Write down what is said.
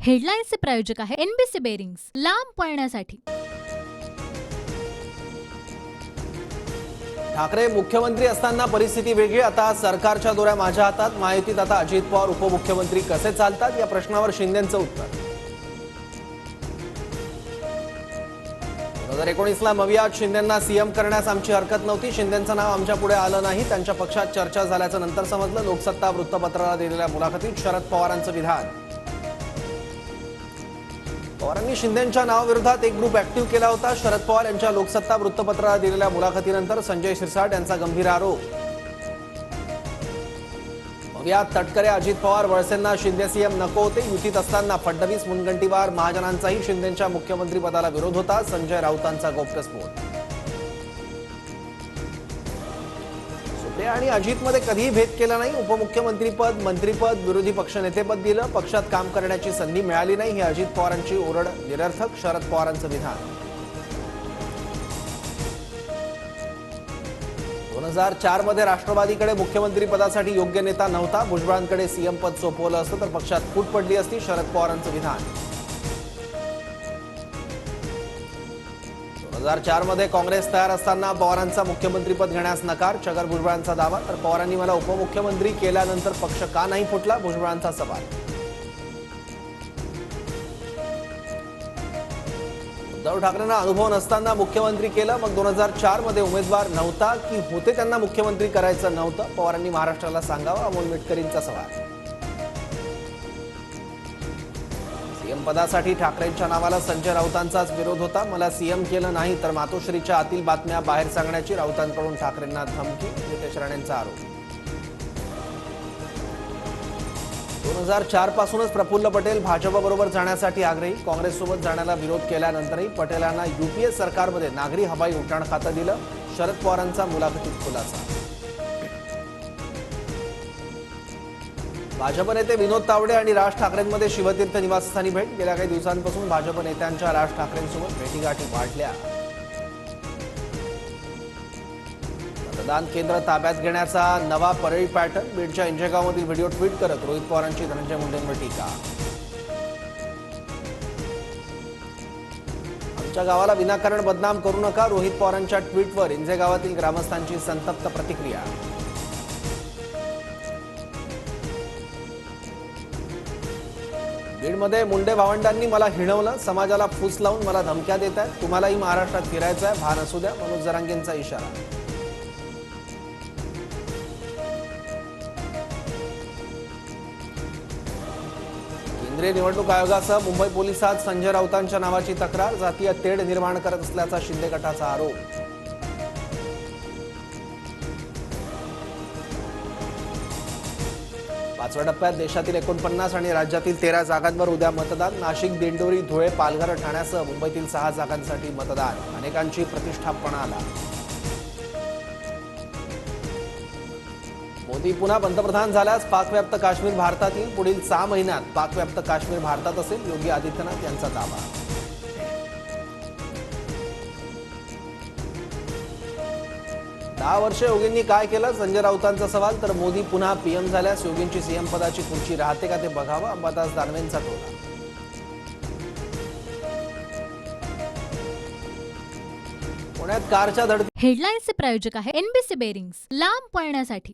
हेडलाईन्सचे प्रायोजक आहे NBC bearings, लांब पळण्यासाठी। ठाकरे मुख्यमंत्री असताना परिस्थिती वेगळी, आता सरकारच्या दोऱ्या माझ्या हातात। महायुतीत आता अजित पवार उपमुख्यमंत्री कसे चालतात या प्रश्नावर शिंदेंचं उत्तर। 2019ला मवियात शिंदेंना सीएम करण्यास आमची हरकत नव्हती। शिंदेंचं नाव आमच्या पुढे आलं नाही, त्यांच्या पक्षात चर्चा झाल्याचं नंतर समजलं। लोकसत्ता वृत्तपत्राला दिलेल्या मुलाखतीत शरद पवारांचं विधान। पवारांनी शिंदेंच्या नावाविरोधात एक ग्रुप ऍक्टिव्ह केला होता। शरद पवार यांच्या लोकसत्ता वृत्तपत्राला दिलेल्या मुलाखतीनंतर संजय शिरसाट यांचा गंभीर आरोप। मवियात तटकरे अजित पवार वळसेंना शिंदे सीएम नको होते। युतीत असताना फडणवीस मुनगंटीवार महाजनांचाही शिंदेंच्या मुख्यमंत्रीपदाला विरोध होता। संजय राऊतांचा गौप्यस्फोट। सुप्रिया आणि अजितमध्ये कधीही भेद केला नाही। उपमुख्यमंत्रीपद, मंत्रीपद, विरोधी पक्षनेतेपद दिलं, पक्षात काम करण्याची संधी मिळाली नाही ही अजित पवारांची ओरड निरर्थक। शरद पवारांचं विधान। 2004 मध्ये राष्ट्रवादीकडे मुख्यमंत्री पदासाठी योग्य नेता नव्हता। भुजबळांकडे सीएम पद सोपवलं असतं तर पक्षात फूट पडली असती। शरद पवारांचं विधान। 2004 मध्ये काँग्रेस तयार असताना पवारांचा मुख्यमंत्रीपद घेण्यास नकार। छगन भुजबळांचा दावा, तर पवारांनी मला उपमुख्यमंत्री केल्यानंतर पक्ष का नाही फुटला, भुजबळांचा सवाल। उद्धव ठाकरेंना अनुभव नसताना मुख्यमंत्री केलं, मग 2004 मध्ये उमेदवार नव्हता की होते त्यांना मुख्यमंत्री करायचं नव्हतं, पवारांनी महाराष्ट्राला सांगावं, अमोल मिटकरींचा सवाल। सीएम पदासाठी ठाकरेंच्या नावाला संजय राऊतांचाच विरोध होता। मला सीएम केलं नाही तर मातोश्रीच्या आतील बातम्या बाहेर सांगण्याची राऊतांकडून ठाकरेंना धमकी, नितेश राणेंचा आरोप। 2004 पासूनच प्रफुल्ल पटेल भाजपबरोबर जाण्यासाठी आग्रही, काँग्रेससोबत जाण्याला विरोध केल्यानंतरही पटेलांना यूपीए सरकारमध्ये नागरी हवाई उड्डाण खातं दिलं। शरद पवारांचा मुलाखतीत खुलासा। भाजप नेते विनोद तावडे आणि राज ठाकरेंमध्ये शिवतीर्थ निवासस्थानी भेट। गेल्या काही दिवसांपासून भाजप नेत्यांच्या राज ठाकरेंसोबत भेटीगाठी वाढल्या। मतदान केंद्र ताब्यात घेण्याचा नवा परळी पॅटर्न। बीडच्या इंजेगावमधील व्हिडिओ ट्विट करत रोहित पवारांची धनंजय मुंडेंवर टीका। आमच्या गावाला विनाकारण बदनाम करू नका, रोहित पवारांच्या ट्विटवर इंजेगावातील ग्रामस्थांची संतप्त प्रतिक्रिया। बीडमध्ये मुंडे भावंडांनी मला हिणवलं, समाजाला फूस लावून मला धमक्या देत आहेत। तुम्हालाही महाराष्ट्रात फिरायचं आहे, भान असू द्या, मनोज जरांगेंचा इशारा। केंद्रीय निवडणूक आयोगासह मुंबई पोलिसात संजय राऊतांच्या नावाची तक्रार, जातीय तेढ निर्माण करत असल्याचा शिंदे गटाचा आरोप। पाचव्या टप्प्यात देशातील 49 आणि राज्यातील 13 जागांवर उद्या मतदान। नाशिक, दिंडोरी, धुळे, पालघर, ठाण्यासह मुंबईतील 6 जागांसाठी मतदान। अनेकांची प्रतिष्ठा पणाला। मोदी पुन्हा पंतप्रधान झाल्यास पाकव्याप्त काश्मीर भारतातील, पुढील 6 महिन्यात पाकव्याप्त काश्मीर भारतात असेल, योगी आदित्यनाथ यांचा दावा। 10 वर्षे योगींनी काय केलं, संजय राऊतांचा सवाल, तर मोदी पुन्हा पीएम झाल्यास योगींची सीएम पदाची खुर्ची राहते का ते बघावं, अंबादास दानवेंचा टोला। पुण्यात कारच्या धडकी। हेडलाईन्सचे प्रायोजक आहे NBC बेरिंग्स, लांब पळण्यासाठी।